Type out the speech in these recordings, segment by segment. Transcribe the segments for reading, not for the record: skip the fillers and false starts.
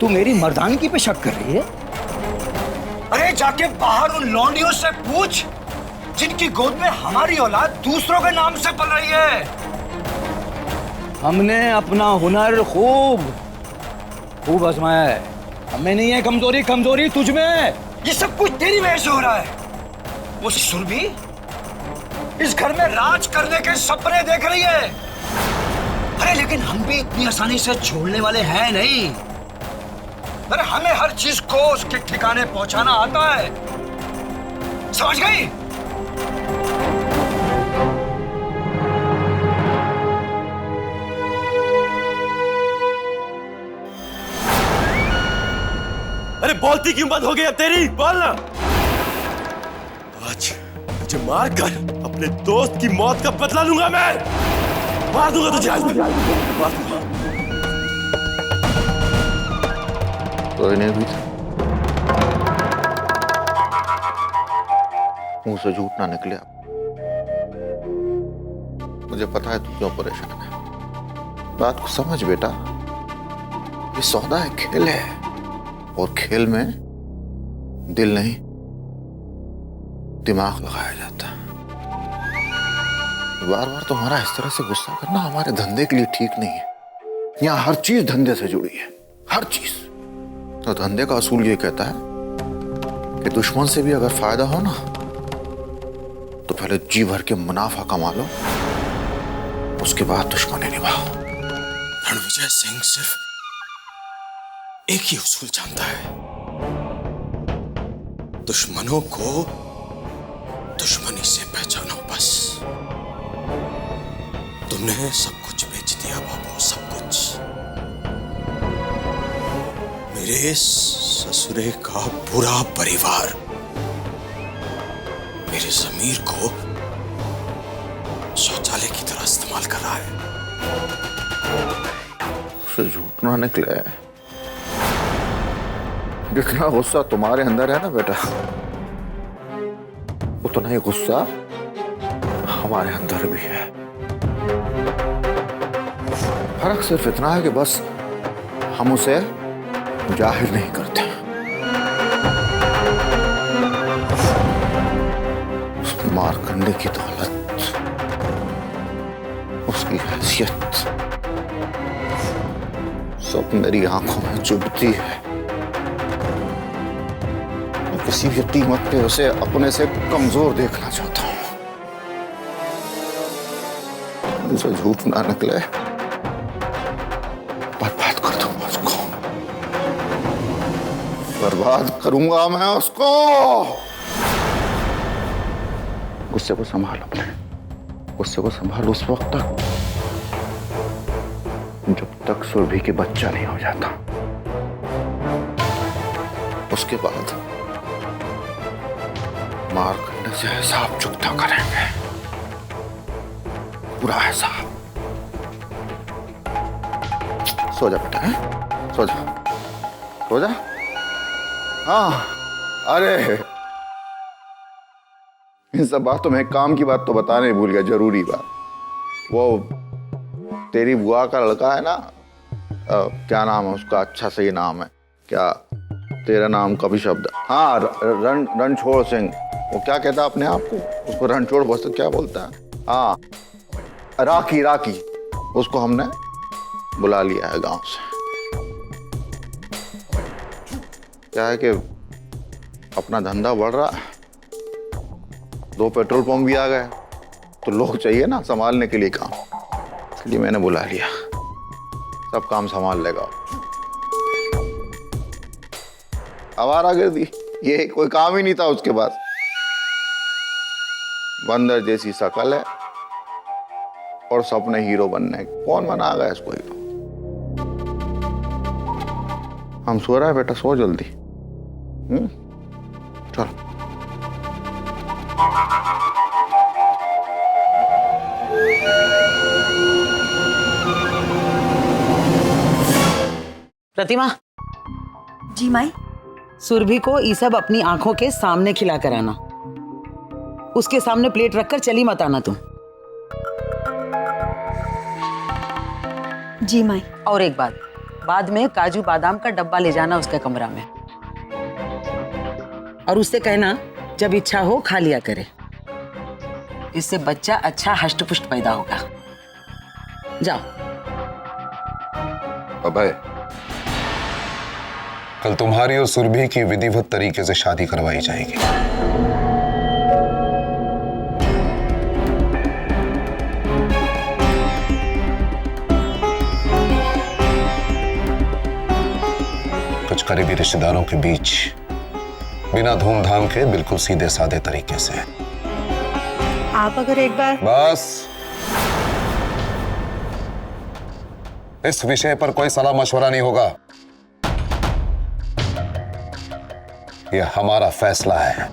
तू मेरी मर्दानगी पे शक कर रही है? अरे जाके बाहर उन लौंडियों से पूछ जिनकी गोद में हमारी औलाद दूसरों के नाम से पल रही है। हमने अपना हुनर खूब आजमाया है। हमें नहीं है कमजोरी तुझ में। ये सब कुछ तेरी वजह से हो रहा है। वो सुरभि इस घर में राज करने के सपने देख रही है। अरे लेकिन हम भी इतनी आसानी से छोड़ने वाले हैं नहीं। अरे हमें हर चीज को उसके ठिकाने पहुंचाना आता है, समझ गई? अरे बोलती क्यों बंद हो गई अब तेरी? बोल ना। आज मुझे मारकर अपने दोस्त की मौत का बदला लूंगा मैं। मार दूंगा तुझे आज मैं। मार दूंगा। कोई नहीं भी मुंह से झूठ ना निकले। मुझे पता है तू क्यों परेशान है। बात को समझ बेटा, ये सौदा है, खेल है, और खेल में दिल नहीं दिमाग लगाया जाता है। बार बार तुम्हारा इस तरह से गुस्सा करना हमारे धंधे के लिए ठीक नहीं है। यहाँ हर चीज धंधे से जुड़ी है, हर चीज। तो धंधे का असूल ये कहता है कि दुश्मन से भी अगर फायदा हो ना तो पहले जी भर के मुनाफा कमा लो, उसके बाद दुश्मनी निभाओ। रणविजय सिंह सिर्फ एक ही उसूल जानता है, दुश्मनों को दुश्मनी से पहचानो बस। तुमने सब कुछ बेच दिया बाबू, सब कुछ। मेरे ससुरे का पूरा परिवार मेरे ज़मीर को शौचालय की तरह इस्तेमाल कर रहा है। उसे झूठ ना निकले। जितना गुस्सा तुम्हारे अंदर है ना बेटा, उतना ही गुस्सा हमारे अंदर भी है। फर्क सिर्फ इतना है कि बस हम उसे जाहिर नहीं करते। उस मारकंडे की दौलत, उसकी हैसियत सब मेरी आंखों में चुभती है। मैं किसी भी कीमत पे उसे अपने से कमजोर देखना चाहता हूं। उसे झूठ ना निकले, बर्बाद कर दूंगा उसको, बर्बाद करूंगा मैं उसको। गुस्से को संभाल, अपने गुस्से को संभाल उस वक्त तक जब तक सुरभि के बच्चा नहीं हो जाता। उसके बाद मारकंडे से हिसाब चुकता करेंगे, पूरा हिसाब। सो जा बेटा, सो जा, सो जा। हाँ, अरे इन सब बातों में काम की बात तो बताने भूल गया, जरूरी बात। वो तेरी बुआ का लड़का है ना, क्या नाम है उसका? अच्छा सही नाम है क्या? तेरा नाम का भी शब्द, हाँ, रणछोड़ सिंह। वो क्या कहता है अपने आप को? उसको रणछोड़ बोलते, क्या बोलता है? हाँ, राखी। उसको हमने बुला लिया है गांव से। क्या है कि अपना धंधा बढ़ रहा है, 2 पेट्रोल पंप भी आ गए, तो लोग चाहिए ना संभालने के लिए काम, इसलिए मैंने बुला लिया। सब काम संभाल लेगा। आवारागर्दी, ये कोई काम ही नहीं था उसके पास। बंदर जैसी शकल है और सपने हीरो बनने। कौन बनाएगा इसको हीरो? हम सो रहे हैं बेटा, सो जल्दी। चलो। प्रतिमा। जी माई। सुरभि को ये सब अपनी आंखों के सामने खिला कर आना। उसके सामने प्लेट रखकर चली मत आना तुम। जी माई। और एक बात, बाद में काजू बादाम का डब्बा ले जाना उसके कमरा में, और उससे कहना जब इच्छा हो खा लिया करे। इससे बच्चा अच्छा हष्ट पुष्ट पैदा होगा। जाओ। अभय, कल तुम्हारी और सुरभि की विधिवत तरीके से शादी करवाई जाएगी। कुछ करीबी रिश्तेदारों के बीच, बिना धूमधाम के, बिल्कुल सीधे साधे तरीके से। आप अगर एक बार बस, इस विषय पर कोई सलाह मशवरा नहीं होगा। यह हमारा फैसला है।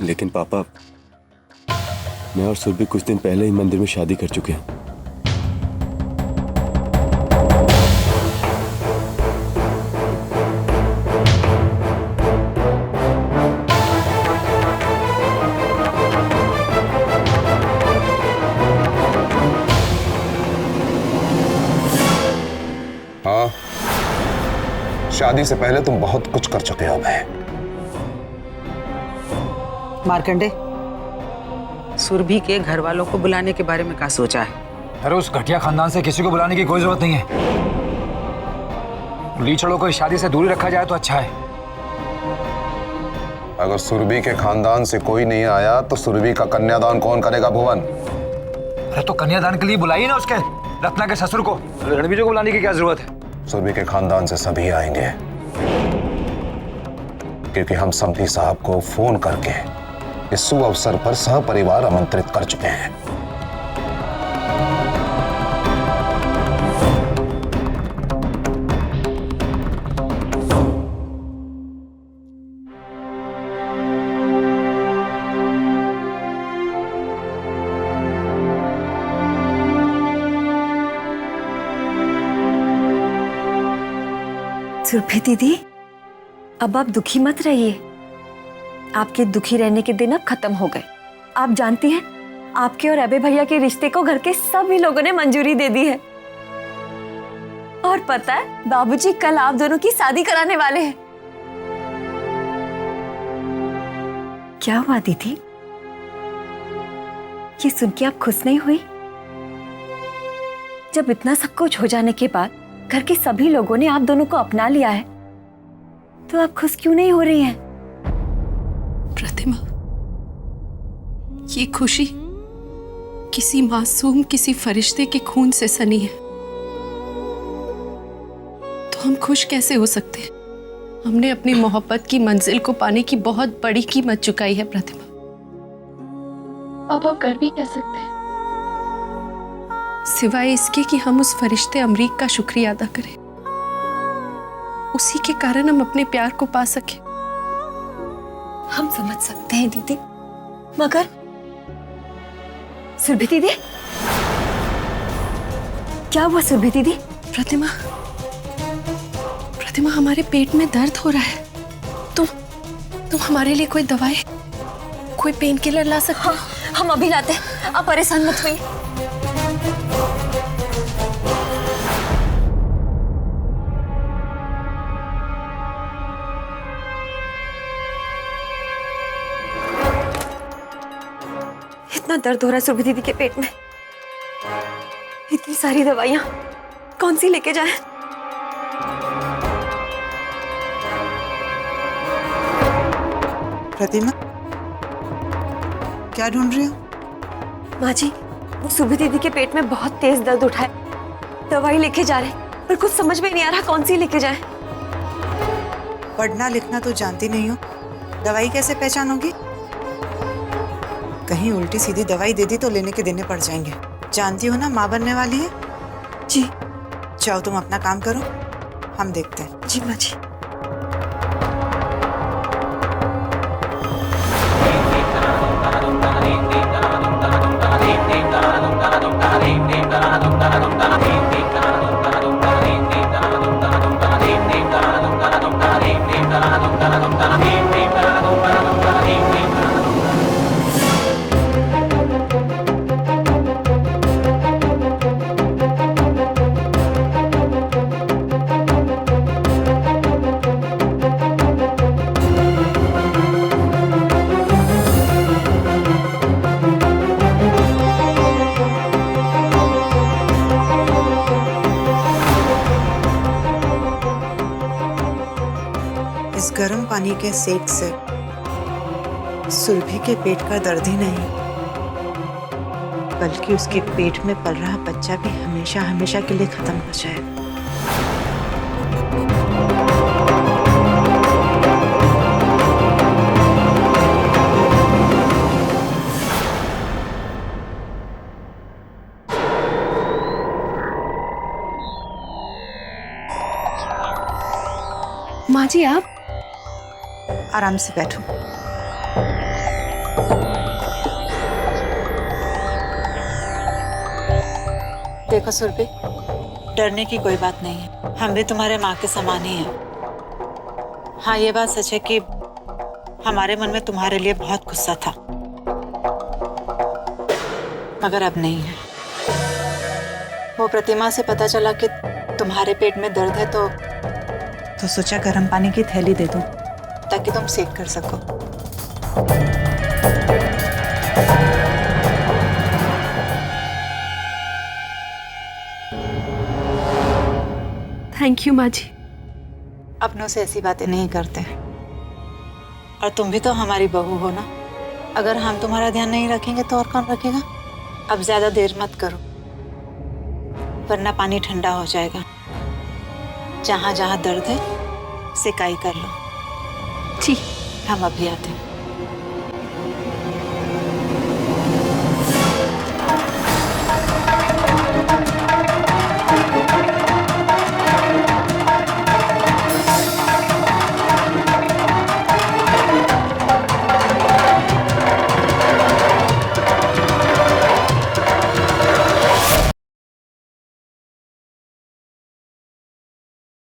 लेकिन पापा, मैं और सुरभि कुछ दिन पहले ही मंदिर में शादी कर चुके हैं। हाँ, शादी से पहले तुम बहुत कुछ कर चुके हो भाई। मार्कंडे, सुरभि के घर वालों को बुलाने के बारे में क्या सोचा है? अरे उस घटिया खानदान से किसी को बुलाने की कोई जरूरत नहीं है। लीचड़ों को इस शादी से दूरी रखा जाए तो अच्छा है। अगर सुरभि के खानदान से कोई नहीं आया तो सुरभि का कन्यादान कौन करेगा भुवन? अरे तो कन्यादान के लिए बुलाइए ना उसके रत्ना के ससुर को। रणबीजों को बुलाने की क्या जरूरत है? सुरभि के खानदान से सभी आएंगे, क्योंकि हम समधी साहब को फोन करके इस शुभ अवसर पर सहपरिवार आमंत्रित कर चुके हैं। सुरभि दीदी, अब आप दुखी मत रहिए। आपके दुखी रहने के दिन अब खत्म हो गए। आप जानती हैं, आपके और अबे भैया के रिश्ते को घर के सभी लोगों ने मंजूरी दे दी है। और पता है, बाबूजी कल आप दोनों की शादी कराने वाले हैं। क्या हुआ दीदी? ये सुन के आप खुश नहीं हुई? जब इतना सब कुछ हो जाने के बाद घर के सभी लोगों ने आप दोनों को अपना लिया है, तो आप खुश क्यों नहीं हो रही हैं? प्रतिमा, ये खुशी किसी मासूम, किसी फरिश्ते के खून से सनी है, तो हम खुश कैसे हो सकते हैं? हमने अपनी मोहब्बत की मंजिल को पाने की बहुत बड़ी कीमत चुकाई है प्रतिमा। अब आप कर भी कह सकते हैं, सिवाय इसके कि हम उस फरिश्ते अमरीक का शुक्रिया अदा करें। उसी के कारण हम अपने प्यार को पा सके। हम समझ सकते हैं दीदी, मगर सुरभि दीदी, क्या हुआ सुरभि दीदी? प्रतिमा, प्रतिमा, हमारे पेट में दर्द हो रहा है। तुम हमारे लिए कोई दवाई, कोई पेन किलर ला सकते हो? हाँ, हम अभी लाते हैं, आप परेशान मत हुई। इतना दर्द हो रहा है सुरभि दीदी के पेट में, इतनी सारी दवाइयां कौन सी लेके जाएं? प्रतिमा, क्या ढूंढ रही हो? माँ जी, वो सुरभि दीदी के पेट में बहुत तेज दर्द उठा है। दवाई लेके जा रहे हैं, पर कुछ समझ में नहीं आ रहा कौन सी लेके जाएं। पढ़ना लिखना तो जानती नहीं हो, दवाई कैसे पहचानोगी? कहीं उल्टी सीधी दवाई दे दी तो लेने के देने पड़ जाएंगे। जानती हो ना, माँ बनने वाली है। जी। जाओ तुम अपना काम करो, हम देखते हैं। जी माँ जी। पानी के सेक से सुरभि के पेट का दर्द ही नहीं, बल्कि उसके पेट में पल रहा बच्चा भी हमेशा हमेशा के लिए खत्म हो जाए। माँ जी आप आराम से बैठो। देखो सुरभि, डरने की कोई बात नहीं है, हम भी तुम्हारे माँ के समान ही हैं। हाँ, ये बात सच है कि हमारे मन में तुम्हारे लिए बहुत गुस्सा था, मगर अब नहीं है। वो प्रतिमा से पता चला कि तुम्हारे पेट में दर्द है तो सोचा गर्म पानी की थैली दे दूं ताकि तुम सेक कर सको। थैंक यू माँ जी। अपनों से ऐसी बातें नहीं करते, और तुम भी तो हमारी बहू हो ना। अगर हम तुम्हारा ध्यान नहीं रखेंगे तो और कौन रखेगा? अब ज्यादा देर मत करो, वरना पानी ठंडा हो जाएगा। जहां जहां दर्द है सिकाई कर लो। जी हम अभी आते हैं।